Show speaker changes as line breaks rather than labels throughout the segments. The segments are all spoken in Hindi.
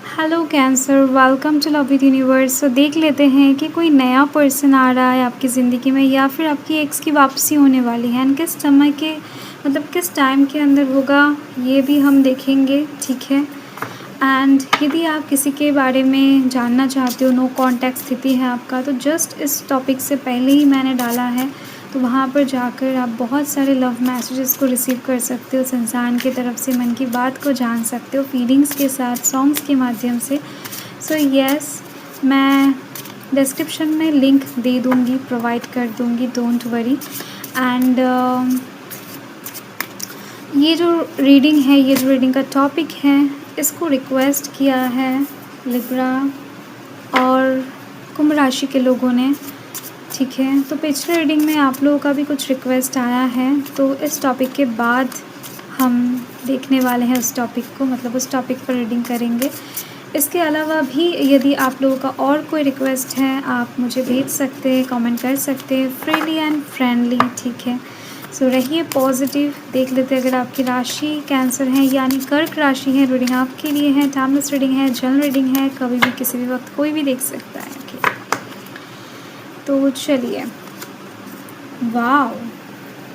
Hello Cancer, welcome to love with universe. तो देख लेते हैं कि कोई नया पर्सन आ रहा है आपकी ज़िंदगी में या फिर आपकी एक्स की वापसी होने वाली है एंड किस समय के किस टाइम के अंदर होगा, ये भी हम देखेंगे। ठीक है। एंड यदि आप किसी के बारे में जानना चाहते हो, नो कॉन्टैक्ट स्थिति है आपका, तो जस्ट इस टॉपिक से पहले ही मैंने डाला है, तो वहाँ पर जाकर आप बहुत सारे लव मैसेजेस को रिसीव कर सकते हो, उस इंसान की तरफ से मन की बात को जान सकते हो फीलिंग्स के साथ, सॉन्ग्स के माध्यम से। सो यस, मैं डिस्क्रिप्शन में लिंक दे दूँगी, प्रोवाइड कर दूँगी, डोंट वरी। एंड ये जो रीडिंग का टॉपिक है, इसको रिक्वेस्ट किया है लिब्रा और कुंभ राशि के लोगों ने। ठीक है, तो पिछले रीडिंग में आप लोगों का भी कुछ रिक्वेस्ट आया है, तो इस टॉपिक के बाद हम देखने वाले हैं उस टॉपिक को, उस टॉपिक पर रीडिंग करेंगे। इसके अलावा भी यदि आप लोगों का और कोई रिक्वेस्ट है, आप मुझे भेज सकते हैं, कमेंट कर सकते हैं, फ्रीली एंड फ्रेंडली। ठीक है, सो रहिए पॉजिटिव। देख लेते हैं, अगर आपकी राशि कैंसर है यानी कर्क राशि है, रीडिंग आपके लिए है, टाइमलेस रीडिंग है, जनरल रीडिंग है, कभी भी किसी भी वक्त कोई भी देख सकता है। ओके, तो चलिए। Wow,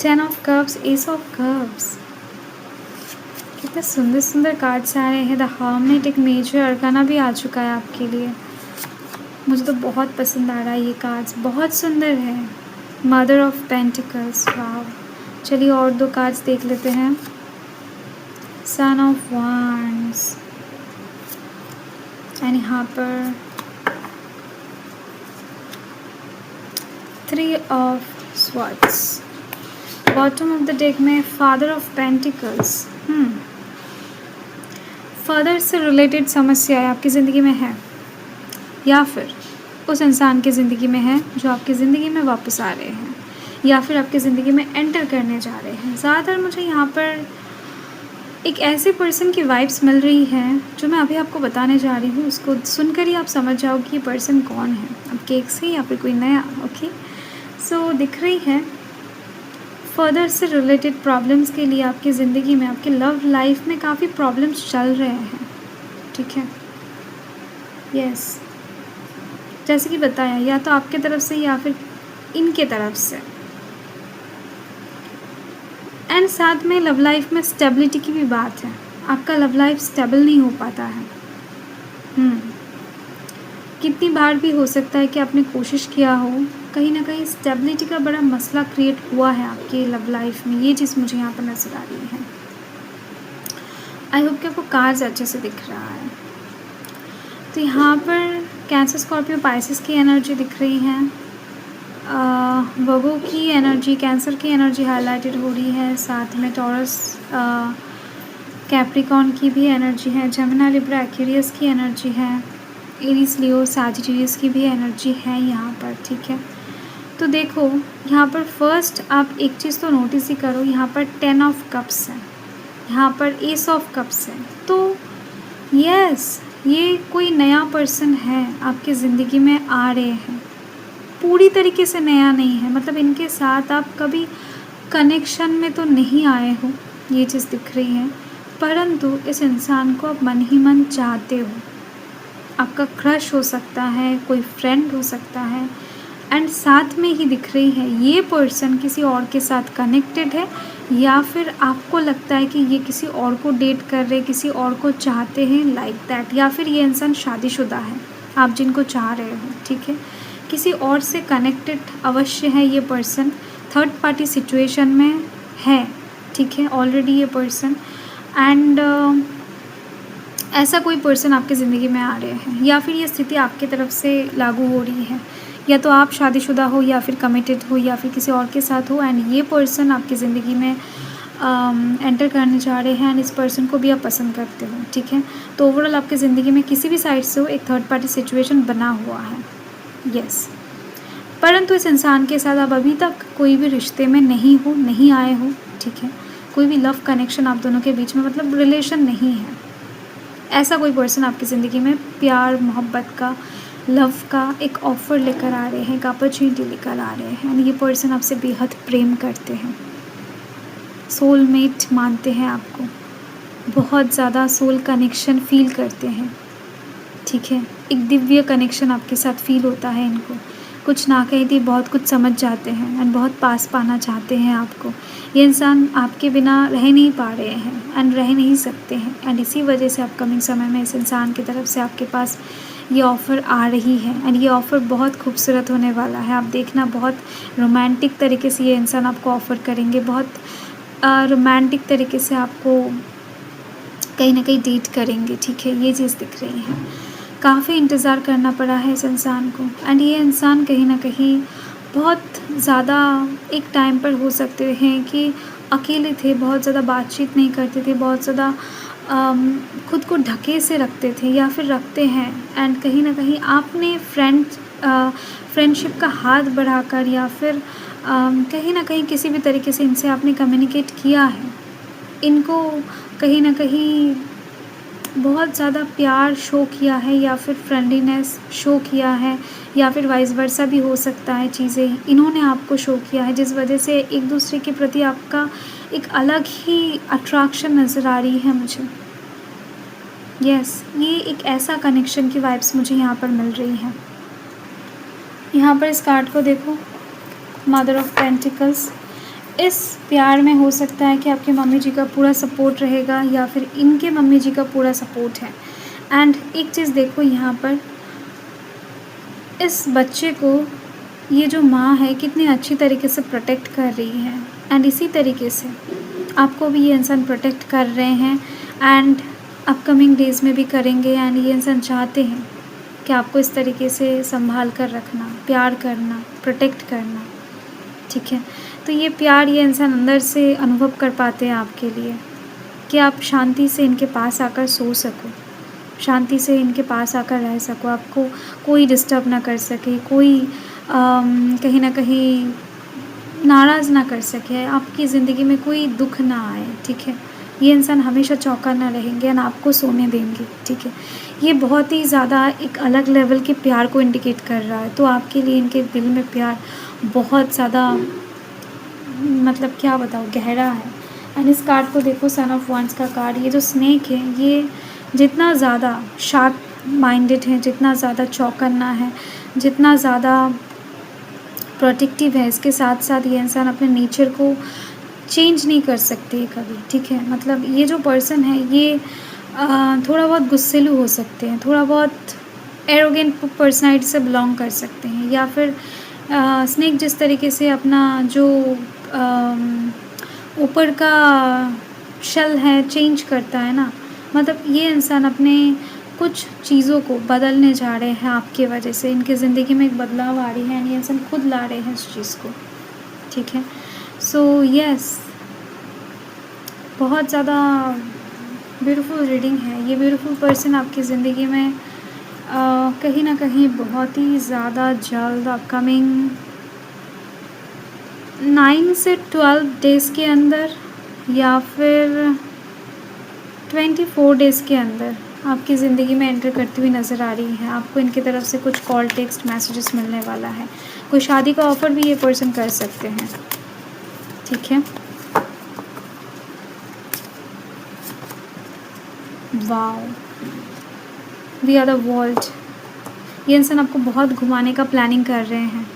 10 of cups, S of cups, कितने सुंदर सुंदर कार्ड्स आ रहे हैं। द हर्मिट, एक मेजर अरकाना भी आ चुका है आपके लिए। मुझे तो बहुत पसंद आ रहा है ये कार्ड्स, बहुत सुंदर है। Mother of pentacles, wow. चलिए और दो कार्ड्स देख लेते हैं। सन ऑफ वांड्स, एंड यहाँ पर 3 of swords. Bottom of the deck में फादर ऑफ पेंटिकल्स। फादर से रिलेटेड समस्याएं आपकी ज़िंदगी में है या फिर उस इंसान की ज़िंदगी में है जो आपकी ज़िंदगी में वापस आ रहे हैं या फिर आपकी ज़िंदगी में एंटर करने जा रहे हैं। ज़्यादातर मुझे यहाँ पर एक ऐसे पर्सन की वाइब्स मिल रही हैं जो मैं अभी आपको बताने जा रही हूँ। उसको सुनकर ही आप समझ जाओ कि ये पर्सन कौन है, आपके एक्स है या फिर कोई नया। ओके, सो दिख रही है फर्दर से रिलेटेड प्रॉब्लम्स के लिए आपकी ज़िंदगी में, आपके लव लाइफ में काफ़ी प्रॉब्लम्स चल रहे हैं। ठीक है, यस, जैसे कि बताया, या तो आपके तरफ से या फिर इनके तरफ से। एंड साथ में लव लाइफ में स्टेबिलिटी की भी बात है। आपका लव लाइफ स्टेबल नहीं हो पाता है। कितनी बार भी हो सकता है कि आपने कोशिश किया हो, कहीं ना कहीं स्टेबिलिटी का बड़ा मसला क्रिएट हुआ है आपके लव लाइफ में। ये चीज़ मुझे यहाँ पर नज़र आ रही है। आई होप कि आपको कार्ड्स अच्छे से दिख रहा है। तो यहाँ पर कैंसर, स्कॉर्पियो, पाइसेस की एनर्जी दिख रही है। वर्गो की एनर्जी, कैंसर की एनर्जी हाईलाइटेड हो रही है। साथ में टॉरस, कैप्रिकॉर्न की भी एनर्जी है। जेमिनी, लिब्रा, एक्वेरियस की एनर्जी है। एरीज, लियो, सैजिटेरियस की भी एनर्जी है यहाँ पर। ठीक है, तो देखो यहाँ पर फर्स्ट आप एक चीज़ तो नोटिस ही करो, यहाँ पर 10 ऑफ कप्स है, यहाँ पर एस ऑफ कप्स है। तो यस, ये कोई नया पर्सन है आपकी ज़िंदगी में आ रहे हैं। पूरी तरीके से नया नहीं है, इनके साथ आप कभी कनेक्शन में तो नहीं आए हो, ये चीज़ दिख रही है, परंतु इस इंसान को आप मन ही मन चाहते हो। आपका क्रश हो सकता है, कोई फ्रेंड हो सकता है। एंड साथ में ही दिख रही है ये पर्सन किसी और के साथ कनेक्टेड है, या फिर आपको लगता है कि ये किसी और को डेट कर रहे, किसी और को चाहते हैं, लाइक दैट। या फिर ये इंसान शादीशुदा है, आप जिनको चाह रहे हो। ठीक है, किसी और से कनेक्टेड अवश्य है ये पर्सन, थर्ड पार्टी सिचुएशन में है। ठीक है, ऑलरेडी ये पर्सन। एंड ऐसा कोई पर्सन आपकी ज़िंदगी में आ रहे हैं, या फिर ये स्थिति आपकी तरफ से लागू हो रही है, या तो आप शादीशुदा हो या फिर कमिटेड हो या फिर किसी और के साथ हो, एंड ये पर्सन आपकी ज़िंदगी में एंटर करने जा रहे हैं, एंड इस पर्सन को भी आप पसंद करते हो। ठीक है, तो ओवरऑल आपकी ज़िंदगी में किसी भी साइड से हो एक थर्ड पार्टी सिचुएशन बना हुआ है। यस, परंतु इस इंसान के साथ आप अभी तक कोई भी रिश्ते में नहीं हो, नहीं आए हो। ठीक है, कोई भी लव कनेक्शन आप दोनों के बीच में रिलेशन नहीं है। ऐसा कोई पर्सन आपकी ज़िंदगी में प्यार, मोहब्बत का, लव का एक ऑफ़र लेकर आ रहे हैं, एक अपॉर्चुनिटी लेकर आ रहे हैं। ये पर्सन आपसे बेहद प्रेम करते हैं, सोलमेट मानते हैं आपको, बहुत ज़्यादा सोल कनेक्शन फील करते हैं। ठीक है। एक दिव्य कनेक्शन आपके साथ फ़ील होता है इनको। कुछ ना कहीं भी बहुत कुछ समझ जाते हैं एंड बहुत पास पाना चाहते हैं आपको। ये इंसान आपके बिना रह नहीं पा रहे हैं एंड रह नहीं सकते हैं एंड इसी वजह से अपकमिंग समय में इस इंसान की तरफ से आपके पास ये ऑफ़र आ रही है एंड ये ऑफ़र बहुत खूबसूरत होने वाला है। आप देखना, बहुत रोमांटिक तरीके से ये इंसान आपको ऑफ़र करेंगे। बहुत रोमांटिक तरीके से आपको कहीं न कहीं डेट करेंगे, ठीक है? ये चीज़ दिख रही है। काफ़ी इंतज़ार करना पड़ा है इस इंसान को एंड ये इंसान कहीं न कहीं बहुत ज़्यादा एक टाइम पर हो सकते हैं कि अकेले थे, बहुत ज़्यादा बातचीत नहीं करते थे, बहुत ज़्यादा खुद को ढके से रखते थे या फिर रखते हैं एंड कहीं न कहीं आपने फ्रेंडशिप का हाथ बढ़ाकर या फिर कहीं न कहीं किसी भी तरीके से इनसे आपने कम्युनिकेट किया है। इनको कहीं न कहीं बहुत ज़्यादा प्यार शो किया है या फिर फ्रेंडलीनेस शो किया है या फिर वाइस वर्सा भी हो सकता है। चीज़ें इन्होंने आपको शो किया है जिस वजह से एक दूसरे के प्रति आपका एक अलग ही अट्रैक्शन नज़र आ रही है मुझे। यस, ये एक ऐसा कनेक्शन की वाइब्स मुझे यहाँ पर मिल रही हैं। यहाँ पर इस कार्ड को देखो, मदर ऑफ पेंटिकल्स। इस प्यार में हो सकता है कि आपके मम्मी जी का पूरा सपोर्ट रहेगा या फिर इनके मम्मी जी का पूरा सपोर्ट है। एंड एक चीज़ देखो यहाँ पर, इस बच्चे को ये जो माँ है कितनी अच्छी तरीके से प्रोटेक्ट कर रही है एंड इसी तरीके से आपको भी ये इंसान प्रोटेक्ट कर रहे हैं एंड अपकमिंग डेज़ में भी करेंगे। एंड ये इंसान चाहते हैं कि आपको इस तरीके से संभाल कर रखना, प्यार करना, प्रोटेक्ट करना, ठीक है। तो ये प्यार ये इंसान अंदर से अनुभव कर पाते हैं आपके लिए कि आप शांति से इनके पास आकर सो सको, शांति से इनके पास आकर रह सको, आपको कोई डिस्टर्ब ना कर सके, कोई कहीं न कहीं नाराज़ ना कर सके, आपकी ज़िंदगी में कोई दुःख ना आए, ठीक है। ये इंसान हमेशा चौकन्ना रहेंगे एंड आपको सोने देंगे, ठीक है। ये बहुत ही ज़्यादा एक अलग लेवल के प्यार को इंडिकेट कर रहा है। तो आपके लिए इनके दिल में प्यार बहुत ज़्यादा, मतलब क्या बताऊँ, गहरा है। एंड इस कार्ड को देखो, सन ऑफ वंस का कार्ड। ये जो स्नेक है ये जितना ज़्यादा शार्प माइंडेड है, जितना ज़्यादा चौकन्ना है, जितना ज़्यादा प्रोटेक्टिव है, इसके साथ साथ ये इंसान अपने नेचर को चेंज नहीं कर सकते कभी, ठीक है। मतलब ये जो पर्सन है ये थोड़ा बहुत गुस्सैलू हो सकते हैं, थोड़ा बहुत एरोगेंट पर्सनैलिटी से बिलोंग कर सकते हैं या फिर स्नेक जिस तरीके से अपना जो ऊपर का शेल है चेंज करता है ना, मतलब ये इंसान अपने कुछ चीज़ों को बदलने जा रहे हैं आपकी वजह से। इनकी ज़िंदगी में एक बदलाव आ रही है एंड ये इंसान खुद ला रहे हैं इस चीज़ को, ठीक है। सो यस, बहुत ज़्यादा ब्यूटीफुल रीडिंग है। ये ब्यूटीफुल पर्सन आपकी ज़िंदगी में कहीं ना कहीं बहुत ही ज़्यादा जल्द अपकमिंग 9 से 12 डेज़ के अंदर या फिर 24 डेज़ के अंदर आपकी ज़िंदगी में एंटर करती हुई नज़र आ रही है। आपको इनकी तरफ से कुछ कॉल, टेक्स्ट, मैसेजेस मिलने वाला है। कोई शादी का ऑफ़र भी ये पर्सन कर सकते हैं, ठीक है। Wow, we are the world. ये इंसान आपको बहुत घुमाने का प्लानिंग कर रहे हैं,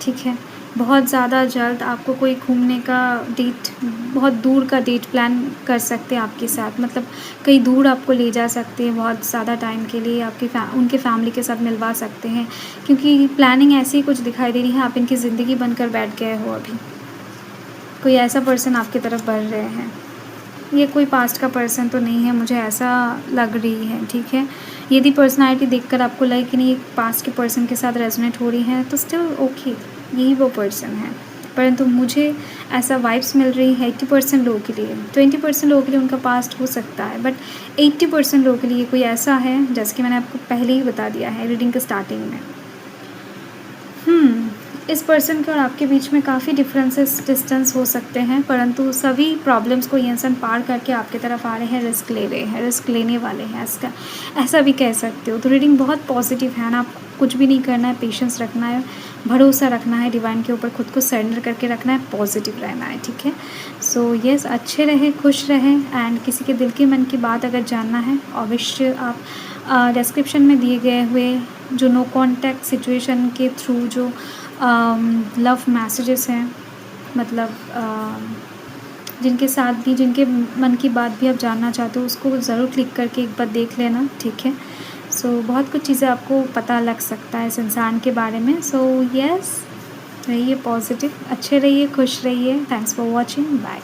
ठीक है। बहुत ज़्यादा जल्द आपको कोई घूमने का डेट, बहुत दूर का डेट प्लान कर सकते हैं आपके साथ। मतलब कहीं दूर आपको ले जा सकते हैं बहुत ज़्यादा टाइम के लिए, आपके उनके फैमिली के साथ मिलवा सकते हैं, क्योंकि प्लानिंग ऐसी ही कुछ दिखाई दे रही है। आप इनकी ज़िंदगी बनकर बैठ गए हो। अभी कोई ऐसा पर्सन आपकी तरफ बढ़ रहे हैं। ये कोई पास्ट का पर्सन तो नहीं है, मुझे ऐसा लग रही है, ठीक है। यदि पर्सनालिटी देखकर आपको लगे कि नहीं पास्ट के पर्सन के साथ रेजोनेट हो रही है तो स्टिल ओके, यही वो पर्सन है। परंतु मुझे ऐसा वाइब्स मिल रही है 80% लोगों के लिए। 20% लोगों के लिए उनका पास्ट हो सकता है, बट 80% लोगों के लिए कोई ऐसा है, जैसे कि मैंने आपको पहले ही बता दिया है रीडिंग के स्टार्टिंग में। इस पर्सन के और आपके बीच में काफ़ी डिफरेंसेस, डिस्टेंस हो सकते हैं, परंतु सभी प्रॉब्लम्स को ये इंसान पार करके आपकी तरफ आ रहे हैं, रिस्क ले रहे हैं, रिस्क लेने वाले हैं, इसका ऐसा भी कह सकते हो। तो रीडिंग बहुत पॉजिटिव है ना। आपको कुछ भी नहीं करना है, पेशेंस रखना है, भरोसा रखना है डिवाइन के ऊपर, खुद को सरेंडर करके रखना है, पॉजिटिव रहना है, ठीक है। सो यस, अच्छे रहें, खुश रहें एंड किसी के दिल के मन की बात अगर जानना है अवश्य आप डिस्क्रिप्शन में दिए गए हुए जो नो कॉन्टैक्ट सिचुएशन के थ्रू जो लव मैसेजेस हैं, मतलब जिनके साथ भी, जिनके मन की बात भी आप जानना चाहते हो, उसको ज़रूर क्लिक करके एक बार देख लेना, ठीक है। सो बहुत कुछ चीज़ें आपको पता लग सकता है इस इंसान के बारे में। सो यस, रहिए पॉजिटिव, अच्छे रहिए, खुश रहिए। Thanks for watching, bye.